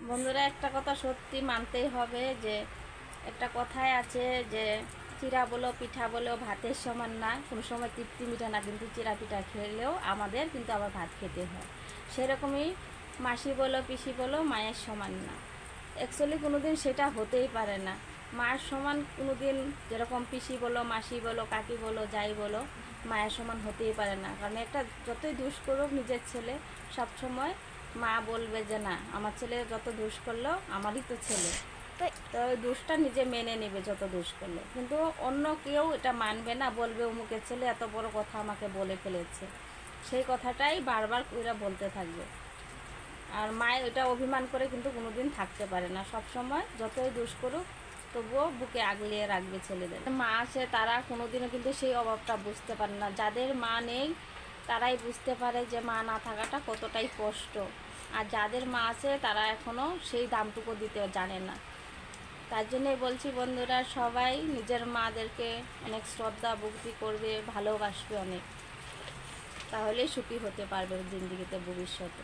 বন্ধুরা, একটা কথা সত্যি মানতেই হবে যে একটা কথায় আছে যে চিরা বলো পিঠা বলো ভাতের সমান না, কোনো সময় তৃপ্তি মিঠে না, কিন্তু চিরা পিঠা খেলেও আমাদের কিন্তু আবার ভাত খেতে হয়। সেরকমই মাসি বলো পিসি বলো মায়ের সমান না। অ্যাকচুয়ালি কোনো দিন সেটা হতেই পারে না। মায়ের সমান কোনো দিন, যেরকম পিসি বলো মাসি বলো কাকি বলো যাই বলো, মায়ের সমান হতেই পারে না। কারণ একটা যতই দুষ করুক নিজের ছেলে, সবসময় মা বলবে যে না, আমার ছেলে যত দুষ করলো আমারই তো ছেলে, তো ওই দোষটা নিজে মেনে নেবে যত দোষ করলে। কিন্তু অন্য কেউ এটা মানবে না, বলবে অমুকের ছেলে এত বড় কথা আমাকে বলে ফেলেছে, সেই কথাটাই বারবার ওরা বলতে থাকবে। আর মায়ের ওইটা অভিমান করে কিন্তু কোনো দিন থাকতে পারে না, সব সময় যতই দোষ করুক তবুও বুকে আগলিয়ে রাখবে ছেলেদের। মা আছে তারা কোনো দিনও কিন্তু সেই অভাবটা বুঝতে পারে না। যাদের মা নেই তারাই বুঝতে পারে যে মা না থাকাটা কতটাই কষ্ট। আর যাদের মা আছে তারা এখনও সেই দামটুকু দিতে জানে না। তার জন্যই বলছি বন্ধুরা, সবাই নিজের মাদেরকে অনেক শ্রদ্ধা ভক্তি করবে, ভালোবাসবে অনেক, তাহলেই সুখী হতে পারবে জিন্দিগিতে ভবিষ্যতে।